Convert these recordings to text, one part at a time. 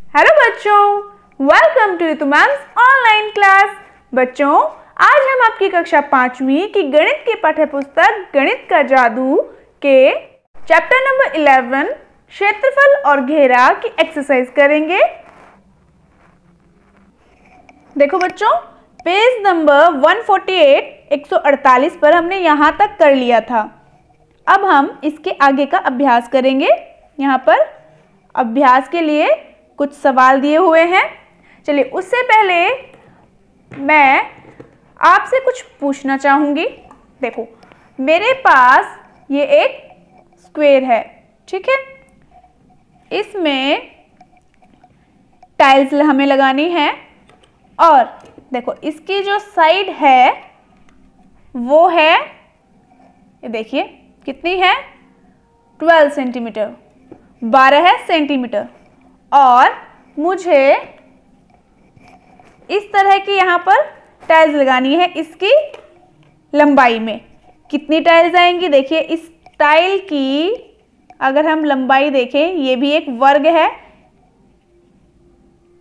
Hello बच्चों, welcome to Ritu ma'am's online class. बच्चों, आज हम आपकी कक्षा 5वीं की गणित की पाठ्य पुस्तक गणित का जादू के चैप्टर नंबर 11 क्षेत्रफल और घेरा की एक्सरसाइज करेंगे। देखो बच्चों, पेज नंबर 148 पर हमने यहाँ तक कर लिया था। अब हम इसके आगे का अभ्यास करेंगे। यहाँ पर अभ्यास के लिए कुछ सवाल दिए हुए हैं। चलिए, उससे पहले मैं आपसे कुछ पूछना चाहूँगी। देखो, मेरे पास ये एक स्क्वायर है, ठीक है। इसमें टाइल्स हमें लगानी है और देखो इसकी जो साइड है वो है, ये देखिए कितनी है, 12 सेंटीमीटर, 12 सेंटीमीटर। और मुझे इस तरह की यहाँ पर टाइल्स लगानी है। इसकी लंबाई में कितनी टाइल्स आएंगी? देखिए, इस टाइल की अगर हम लंबाई देखें, ये भी एक वर्ग है,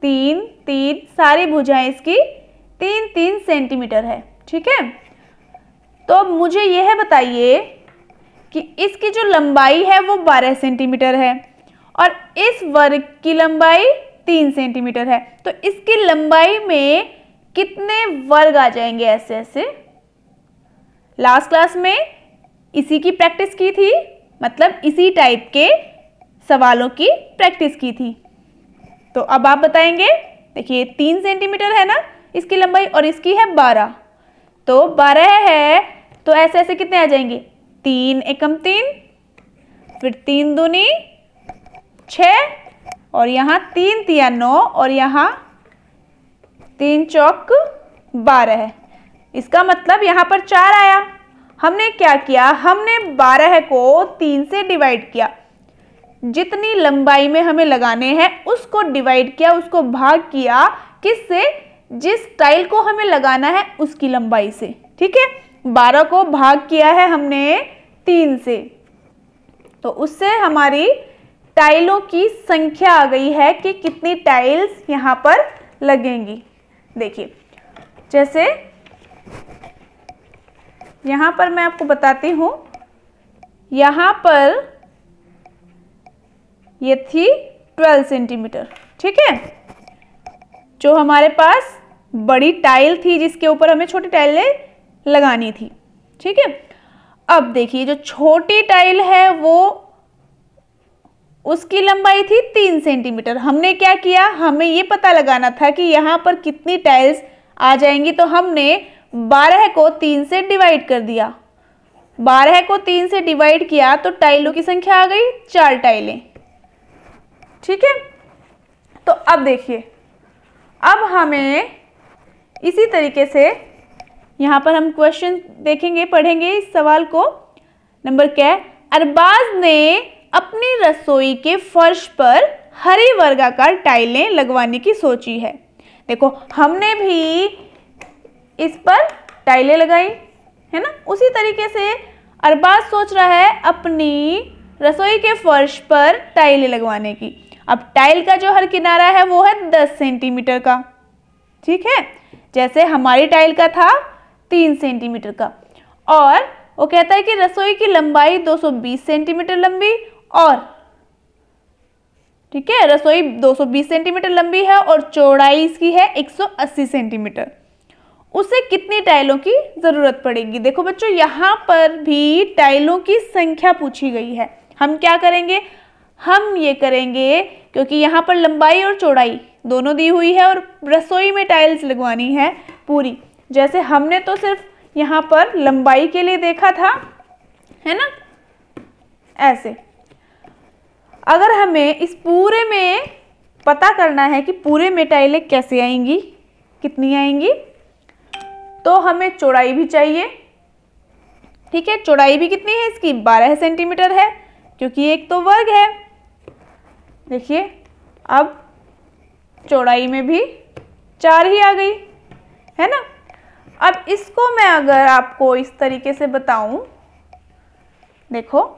3 3 सारी भुजाएं इसकी 3 3 सेंटीमीटर है, ठीक है। तो मुझे यह बताइए कि इसकी जो लंबाई है वो 12 सेंटीमीटर है और इस वर्ग की लंबाई 3 सेंटीमीटर है। तो इसकी लंबाई में कितने वर्ग आ जाएंगे? ऐसे ऐसे लास्ट क्लास में इसी की प्रैक्टिस की थी, मतलब इसी टाइप के सवालों की प्रैक्टिस की थी। तो अब आप बताएंगे। देखिए, 3 सेंटीमीटर है ना इसकी लंबाई और इसकी है 12, तो 12 है, तो ऐसे ऐसे कितने आ जाएंगे? 3 एकम 3, फिर 3 दूनी 6 और यहाँ 3 तिया 9 और यहाँ 3 चौक 12 है। इसका मतलब यहाँ पर 4 आया। हमने क्या किया? हमने 12 को 3 से डिवाइड किया। जितनी लंबाई में हमें लगाने हैं उसको डिवाइड किया, उसको भाग किया किससे? जिस टाइल को हमें लगाना है उसकी लंबाई से, ठीक है। 12 को भाग किया है हमने 3 से, तो उससे हमारी टाइलों की संख्या आ गई है कि कितनी टाइल्स यहाँ पर लगेंगी। देखिए, जैसे यहाँ पर मैं आपको बताती हूँ, यहाँ पर ये थी 12 सेंटीमीटर, ठीक है। जो हमारे पास बड़ी टाइल थी जिसके ऊपर हमें छोटी टाइलें लगानी थी, ठीक है। अब देखिए, जो छोटी टाइल है वो उसकी लंबाई थी 3 सेंटीमीटर। हमने क्या किया? हमें ये पता लगाना था कि यहाँ पर कितनी टाइल्स आ जाएंगी, तो हमने 12 को 3 से डिवाइड कर दिया। 12 को 3 से डिवाइड किया तो टाइलों की संख्या आ गई 4 टाइलें, ठीक है। तो अब देखिए, अब हमें इसी तरीके से यहाँ पर हम क्वेश्चन देखेंगे, पढ़ेंगे इस सवाल को। नंबर क्या है? अरबाज ने अपनी रसोई के फर्श पर हरी वर्गाकार टाइलें लगवाने की सोची है। देखो, हमने भी इस पर टाइलें लगाई है ना। उसी तरीके से अरबाज सोच रहा है अपनी रसोई के फर्श पर टाइलें लगवाने की। अब टाइल का जो हर किनारा है वो है 10 सेंटीमीटर का, ठीक है। जैसे हमारी टाइल का था 3 सेंटीमीटर का, और वो कहता है कि रसोई की लंबाई 220 सेंटीमीटर लंबी और, ठीक है, रसोई 220 सेंटीमीटर लंबी है और चौड़ाई इसकी है 180 सेंटीमीटर। उसे कितनी टाइलों की जरूरत पड़ेगी? देखो बच्चों, यहाँ पर भी टाइलों की संख्या पूछी गई है। हम क्या करेंगे? हम ये करेंगे, क्योंकि यहाँ पर लंबाई और चौड़ाई दोनों दी हुई है और रसोई में टाइल्स लगवानी है पूरी। जैसे हमने तो सिर्फ यहाँ पर लंबाई के लिए देखा था, है ना। ऐसे अगर हमें इस पूरे में पता करना है कि पूरे में टाइलें कैसे आएंगी, कितनी आएंगी, तो हमें चौड़ाई भी चाहिए, ठीक है। चौड़ाई भी कितनी है इसकी? 12 सेंटीमीटर है, क्योंकि एक तो वर्ग है। देखिए, अब चौड़ाई में भी 4 ही आ गई, है ना। अब इसको मैं अगर आपको इस तरीके से बताऊं, देखो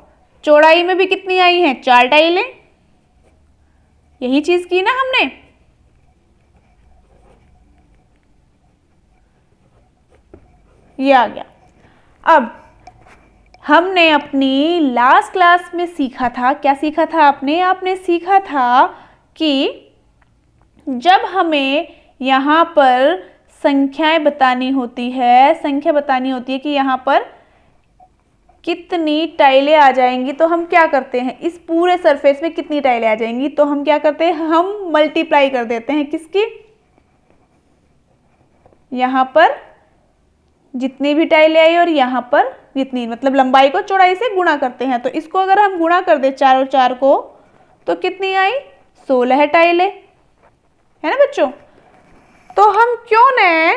चौड़ाई में भी कितनी आई हैं? 4 टाइलें, यही चीज की ना हमने। ये आ गया। अब हमने अपनी लास्ट क्लास में सीखा था, क्या सीखा था आपने सीखा था कि जब हमें यहाँ पर संख्याएं बतानी होती है, संख्या बतानी होती है कि यहाँ पर कितनी टाइलें आ जाएंगी, तो हम क्या करते हैं, इस पूरे सरफेस में कितनी टाइलें आ जाएंगी, तो हम क्या करते हैं, हम मल्टीप्लाई कर देते हैं किसकी, यहाँ पर जितनी भी टाइलें आई और यहाँ पर जितनी, मतलब लंबाई को चौड़ाई से गुणा करते हैं। तो इसको अगर हम गुणा कर दे 4 और 4 को, तो कितनी आई, 16 टाइलें, है ना बच्चों। तो हम क्यों न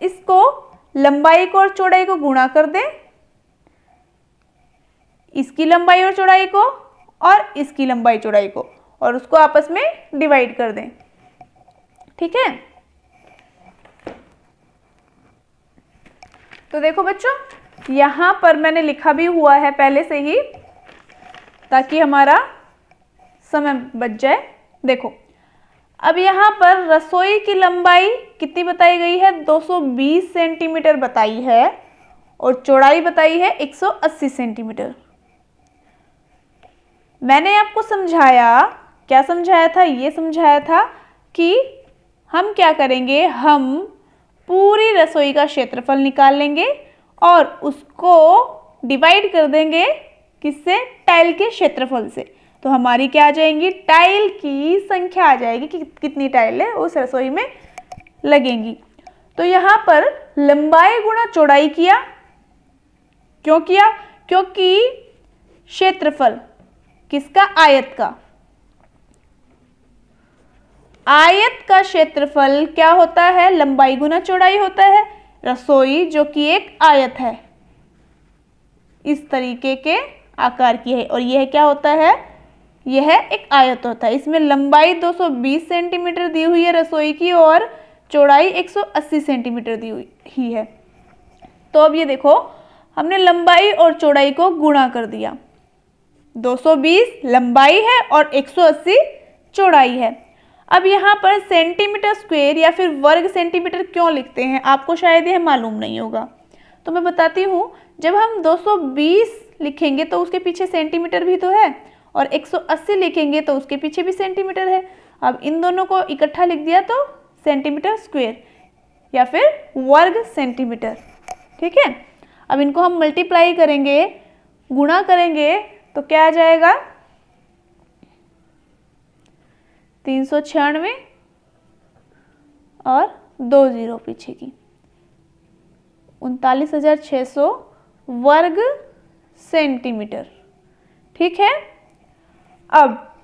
इसको लंबाई को और चौड़ाई को गुणा कर दें, इसकी लंबाई और चौड़ाई को और इसकी लंबाई चौड़ाई को, और उसको आपस में डिवाइड कर दें। ठीक है, तो देखो बच्चों, यहाँ पर मैंने लिखा भी हुआ है पहले से ही, ताकि हमारा समय बच जाए। देखो, अब यहाँ पर रसोई की लंबाई कितनी बताई गई है, 220 सेंटीमीटर बताई है, और चौड़ाई बताई है 180 सेंटीमीटर। मैंने आपको समझाया, क्या समझाया था, ये समझाया था कि हम क्या करेंगे, हम पूरी रसोई का क्षेत्रफल निकाल लेंगे और उसको डिवाइड कर देंगे किससे, टाइल के क्षेत्रफल से। तो हमारी क्या आ जाएंगी, टाइल की संख्या आ जाएगी कि कितनी टाइलें उस रसोई में लगेंगी। तो यहाँ पर लंबाई गुणा चौड़ाई किया, क्यों किया, क्योंकि क्षेत्रफल किसका, आयत का, आयत का क्षेत्रफल क्या होता है, लंबाई गुना चौड़ाई होता है। रसोई जो कि एक आयत है, इस तरीके के आकार की है, और यह क्या होता है, यह एक आयत होता है। इसमें लंबाई 220 सेंटीमीटर दी हुई है रसोई की, और चौड़ाई 180 सेंटीमीटर दी हुई है। तो अब ये देखो, हमने लंबाई और चौड़ाई को गुणा कर दिया, 220 लंबाई है और 180 चौड़ाई है। अब यहाँ पर सेंटीमीटर स्क्वायर या फिर वर्ग सेंटीमीटर क्यों लिखते हैं, आपको शायद यह मालूम नहीं होगा, तो मैं बताती हूँ। जब हम 220 लिखेंगे तो उसके पीछे सेंटीमीटर भी तो है, और 180 लिखेंगे तो उसके पीछे भी सेंटीमीटर है। अब इन दोनों को इकट्ठा लिख दिया तो सेंटीमीटर स्क्वायर या फिर वर्ग सेंटीमीटर। ठीक है, अब इनको हम मल्टीप्लाई करेंगे, गुणा करेंगे, तो क्या आ जाएगा, 396 और 2 जीरो पीछे की, 39,600 वर्ग सेंटीमीटर। ठीक है, अब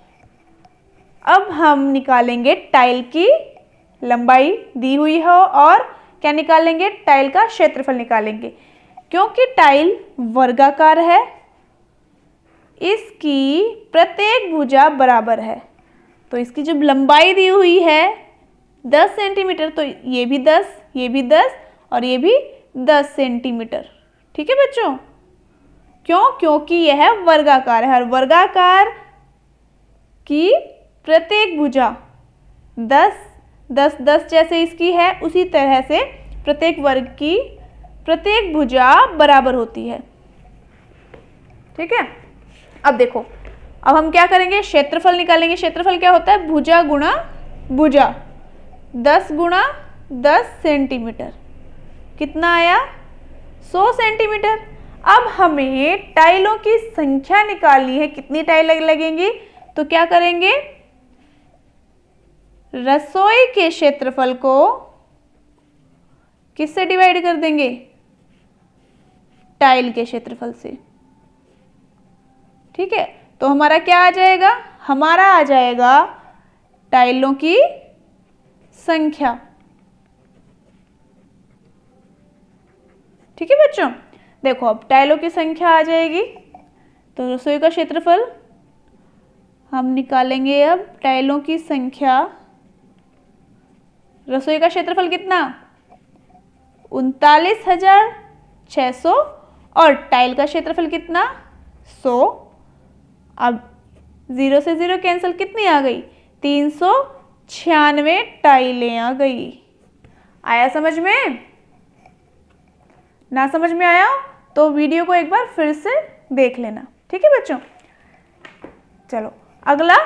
हम निकालेंगे टाइल की लंबाई दी हुई है, और क्या निकालेंगे, टाइल का क्षेत्रफल निकालेंगे। क्योंकि टाइल वर्गाकार है, इसकी प्रत्येक भुजा बराबर है, तो इसकी जो लंबाई दी हुई है 10 सेंटीमीटर, तो ये भी 10, ये भी 10 और ये भी 10 सेंटीमीटर। ठीक है बच्चों, क्यों, क्योंकि यह वर्गाकार है, और वर्गाकार की प्रत्येक भुजा 10 10 10 जैसे इसकी है, उसी तरह से प्रत्येक वर्ग की प्रत्येक भुजा बराबर होती है। ठीक है, अब देखो, अब हम क्या करेंगे, क्षेत्रफल निकालेंगे। क्षेत्रफल क्या होता है, भुजा गुणा भुजा, 10 गुणा 10 सेंटीमीटर, कितना आया, 100 सेंटीमीटर। अब हमें टाइलों की संख्या निकालनी है, कितनी टाइल लगेंगी, तो क्या करेंगे, रसोई के क्षेत्रफल को किससे डिवाइड कर देंगे, टाइल के क्षेत्रफल से। ठीक है, तो हमारा क्या आ जाएगा, हमारा आ जाएगा टाइलों की संख्या। ठीक है बच्चों, देखो अब टाइलों की संख्या आ जाएगी, तो रसोई का क्षेत्रफल हम निकालेंगे। अब टाइलों की संख्या, रसोई का क्षेत्रफल कितना, 39,600, और टाइल का क्षेत्रफल कितना, 100। अब 0 से 0 कैंसिल, कितनी आ गई, 396 टाइलें आ गई। आया समझ में? ना समझ में आया तो वीडियो को एक बार फिर से देख लेना, ठीक है बच्चों। चलो अगला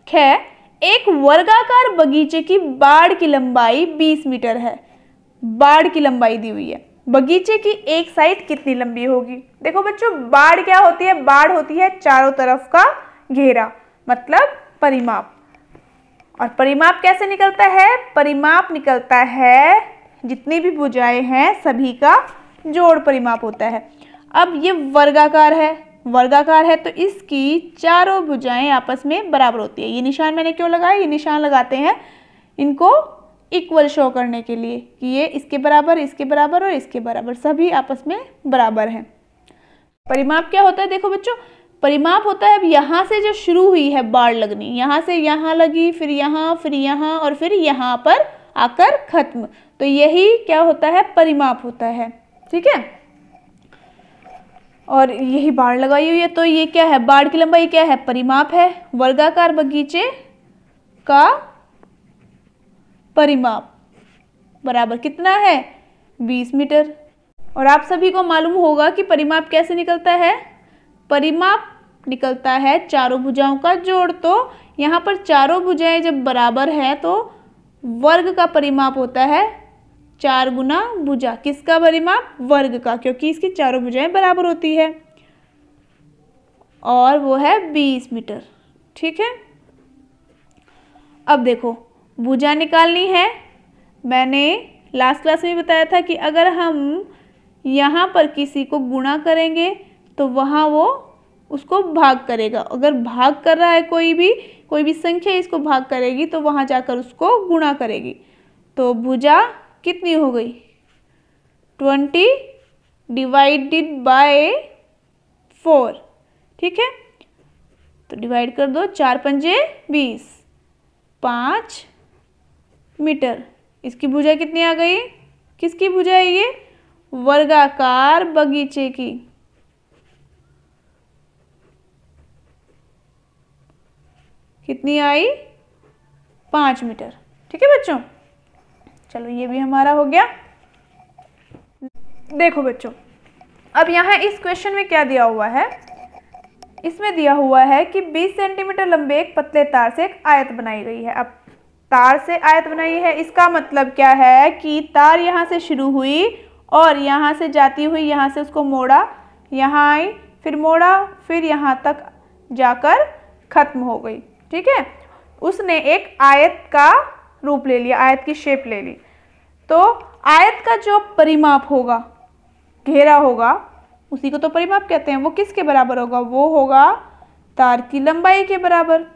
है, एक वर्गाकार बगीचे की बाड़ की लंबाई 20 मीटर है। बाड़ की लंबाई दी हुई है, बगीचे की एक साइड कितनी लंबी होगी? देखो बच्चों, बाड़ क्या होती है? बाड़ होती है चारों तरफ का घेरा, मतलब परिमाप। और परिमाप कैसे निकलता है? परिमाप निकलता है जितनी भी भुजाएं हैं सभी का जोड़ परिमाप होता है। अब ये वर्गाकार है, वर्गाकार है तो इसकी चारों भुजाएं आपस में बराबर होती है। ये निशान मैंने क्यों लगाया? ये निशान लगाते हैं इनको इक्वल शो करने के लिए कि ये इसके बराबर, इसके बराबर और इसके बराबर, सभी आपस में बराबर हैं। परिमाप क्या होता है? देखो बच्चों, परिमाप होता है अब यहाँ से जो शुरू हुई है बाड़ लगनी, यहाँ से यहाँ लगी, फिर यहाँ और फिर यहाँ पर आकर खत्म, तो यही क्या होता है? परिमाप होता है, ठीक है। और यही बाड़ लगाई हुई है, तो ये क्या है? बाड़ की लंबाई क्या है? परिमाप है। वर्गाकार बगीचे का परिमाप बराबर कितना है? 20 मीटर। और आप सभी को मालूम होगा कि परिमाप कैसे निकलता है? परिमाप निकलता है चारों भुजाओं का जोड़। तो यहाँ पर चारों भुजाएं जब बराबर है तो वर्ग का परिमाप होता है 4 गुना भुजा। किसका परिमाप? वर्ग का, क्योंकि इसकी चारों भुजाएं बराबर होती है और वो है 20 मीटर, ठीक है। अब देखो, भुजा निकालनी है। मैंने लास्ट क्लास में बताया था कि अगर हम यहाँ पर किसी को गुणा करेंगे तो वहाँ वो उसको भाग करेगा। अगर भाग कर रहा है कोई भी संख्या इसको भाग करेगी तो वहाँ जाकर उसको गुणा करेगी। तो भुजा कितनी हो गई? 20 डिवाइडेड बाय 4, ठीक है। तो डिवाइड कर दो, 4 पंजे 20, 5 मीटर। इसकी भुजा कितनी आ गई? किसकी भुजा है ये? वर्गाकार बगीचे की। कितनी आई? 5 मीटर, ठीक है बच्चों। चलो ये भी हमारा हो गया। देखो बच्चों, अब यहाँ इस क्वेश्चन में क्या दिया हुआ है? इसमें दिया हुआ है कि 20 सेंटीमीटर लंबे एक पतले तार से एक आयत बनाई गई है। अब तार से आयत बनाई है, इसका मतलब क्या है कि तार यहाँ से शुरू हुई और यहाँ से जाती हुई, यहाँ से उसको मोड़ा, यहाँ आई, फिर मोड़ा, फिर यहाँ तक जाकर खत्म हो गई, ठीक है। उसने एक आयत का रूप ले लिया, आयत की शेप ले ली। तो आयत का जो परिमाप होगा, घेरा होगा, उसी को तो परिमाप कहते हैं। वो किसके बराबर होगा? वो होगा तार की लंबाई के बराबर,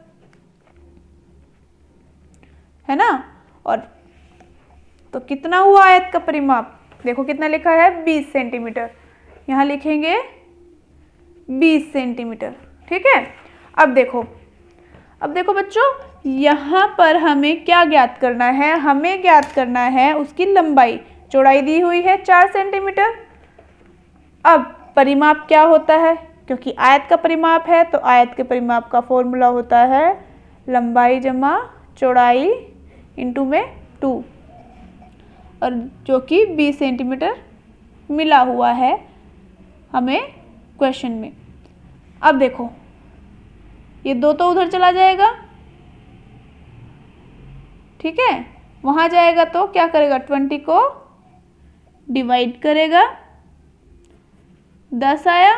है ना। और तो कितना हुआ आयत का परिमाप? देखो कितना लिखा है? 20 सेंटीमीटर। यहाँ लिखेंगे 20 सेंटीमीटर, ठीक है। अब देखो बच्चों, यहाँ पर हमें क्या ज्ञात करना है? हमें ज्ञात करना है उसकी लंबाई। चौड़ाई दी हुई है 4 सेंटीमीटर। अब परिमाप क्या होता है? क्योंकि आयत का परिमाप है तो आयत के परिमाप का फॉर्मूला होता है लंबाई जमा चौड़ाई इंटू में 2, और जो कि 20 सेंटीमीटर मिला हुआ है हमें क्वेश्चन में। अब देखो, ये 2 तो उधर चला जाएगा, ठीक है। वहाँ जाएगा तो क्या करेगा? 20 को डिवाइड करेगा, 10 आया।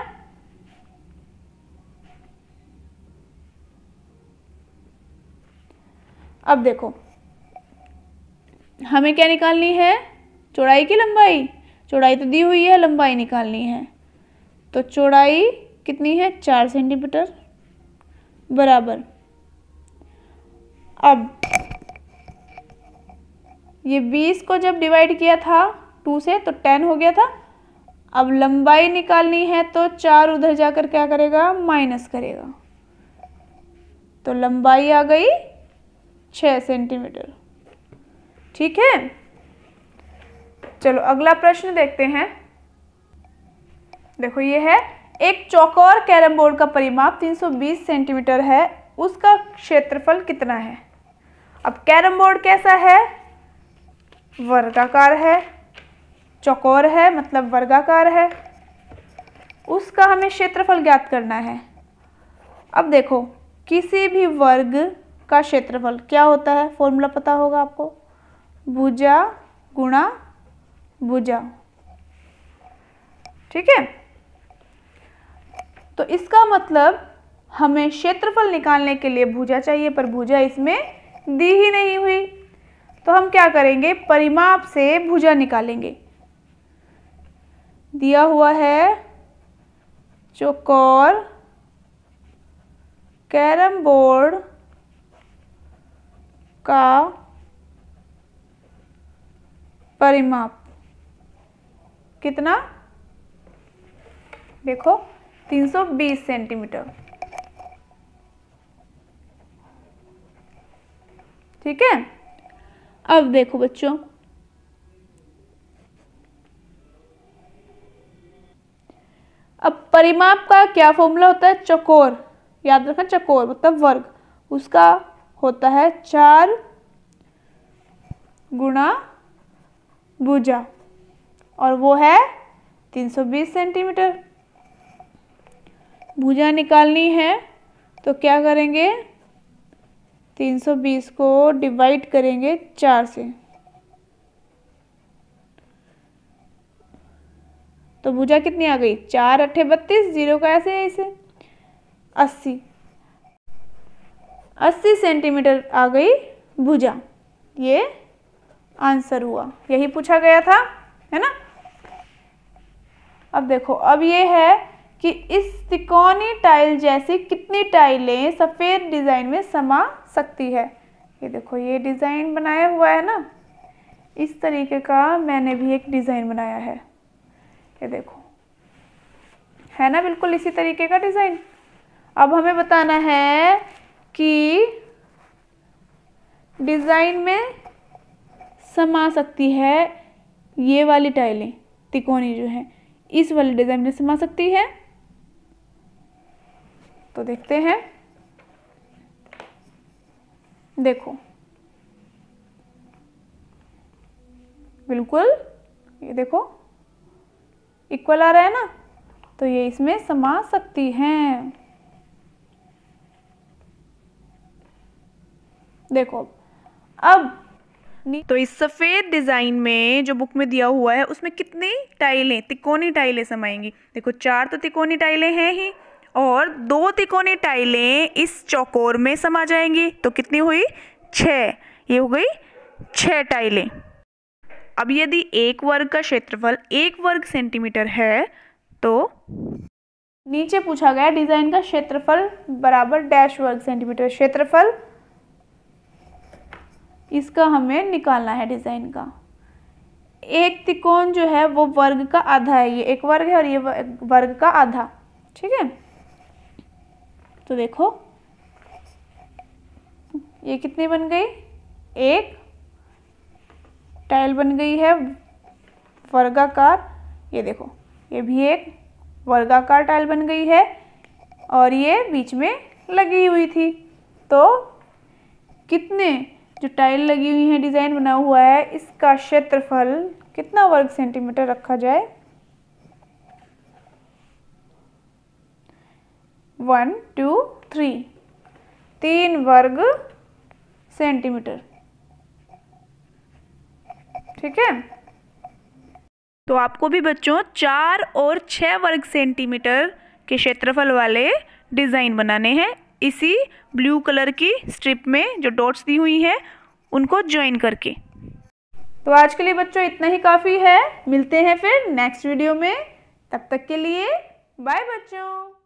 अब देखो, हमें क्या निकालनी है? चौड़ाई की लंबाई। चौड़ाई तो दी हुई है, लंबाई निकालनी है। तो चौड़ाई कितनी है? 4 सेंटीमीटर बराबर। अब ये 20 को जब डिवाइड किया था 2 से तो 10 हो गया था। अब लंबाई निकालनी है तो 4 उधर जाकर क्या करेगा? माइनस करेगा। तो लंबाई आ गई 6 सेंटीमीटर, ठीक है। चलो अगला प्रश्न देखते हैं। देखो ये है, एक चौकोर कैरम बोर्ड का परिमाप 320 सेंटीमीटर है। उसका क्षेत्रफल कितना है। अब कैरम बोर्ड कैसा है, वर्गाकार है, चौकोर है मतलब वर्गाकार है, उसका हमें क्षेत्रफल ज्ञात करना है। अब देखो किसी भी वर्ग का क्षेत्रफल क्या होता है, फॉर्मूला पता होगा आपको, भुजा गुणा भुजा, ठीक है। तो इसका मतलब हमें क्षेत्रफल निकालने के लिए भुजा चाहिए, पर भुजा इसमें दी ही नहीं हुई, तो हम क्या करेंगे, परिमाप से भुजा निकालेंगे। दिया हुआ है चौकोर कैरम बोर्ड का परिमाप कितना, देखो 320 सेंटीमीटर, ठीक है। अब देखो बच्चों, अब परिमाप का क्या फॉर्मूला होता है, चौकोर, याद रखना चौकोर मतलब वर्ग, उसका होता है 4 गुणा भुजा और वो है 320 सेंटीमीटर। भुजा निकालनी है तो क्या करेंगे, 320 को डिवाइड करेंगे 4 से, तो भुजा कितनी आ गई, 4 अट्ठे 32, जीरो का ऐसे है इसे 80 सेंटीमीटर आ गई भुजा। ये आंसर हुआ, यही पूछा गया था, है ना। अब देखो, अब ये है कि इस त्रिकोणीय टाइल जैसी कितनी टाइलें सफ़ेद डिज़ाइन में समा सकती है। ये देखो ये डिज़ाइन बनाया हुआ है ना, इस तरीके का मैंने भी एक डिज़ाइन बनाया है, ये देखो है ना, बिल्कुल इसी तरीके का डिज़ाइन। अब हमें बताना है कि डिज़ाइन में समा सकती है ये वाली टाइलें, तिकोनी जो है इस वाली डिज़ाइन में समा सकती है, तो देखते हैं। देखो बिल्कुल ये देखो इक्वल आ रहा है ना, तो ये इसमें समा सकती हैं। देखो अब तो इस सफ़ेद डिज़ाइन में जो बुक में दिया हुआ है उसमें कितनी टाइलें, तिकोनी टाइलें समाएंगी। देखो 4 तो तिकोनी टाइलें हैं ही और 2 तिकोनी टाइलें इस चौकोर में समा जाएंगी, तो कितनी हुई 6, ये हो गई 6 टाइलें। अब यदि एक वर्ग का क्षेत्रफल 1 वर्ग सेंटीमीटर है तो नीचे पूछा गया डिज़ाइन का क्षेत्रफल बराबर डैश वर्ग सेंटीमीटर, क्षेत्रफल इसका हमें निकालना है डिज़ाइन का। एक त्रिकोण जो है वो वर्ग का आधा है, ये एक वर्ग है और ये वर्ग का आधा, ठीक है। तो देखो ये कितनी बन गई, एक टाइल बन गई है वर्गाकार, ये देखो ये भी एक वर्गाकार टाइल बन गई है और ये बीच में लगी हुई थी। तो कितने जो टाइल लगी हुई है, डिज़ाइन बना हुआ है, इसका क्षेत्रफल कितना वर्ग सेंटीमीटर रखा जाए, 1 2 3 वर्ग सेंटीमीटर, ठीक है। तो आपको भी बच्चों 4 और 6 वर्ग सेंटीमीटर के क्षेत्रफल वाले डिज़ाइन बनाने हैं, इसी ब्लू कलर की स्ट्रिप में जो डॉट्स दी हुई हैं उनको ज्वाइन करके। तो आज के लिए बच्चों इतना ही काफ़ी है, मिलते हैं फिर नेक्स्ट वीडियो में, तब तक के लिए बाय बच्चों।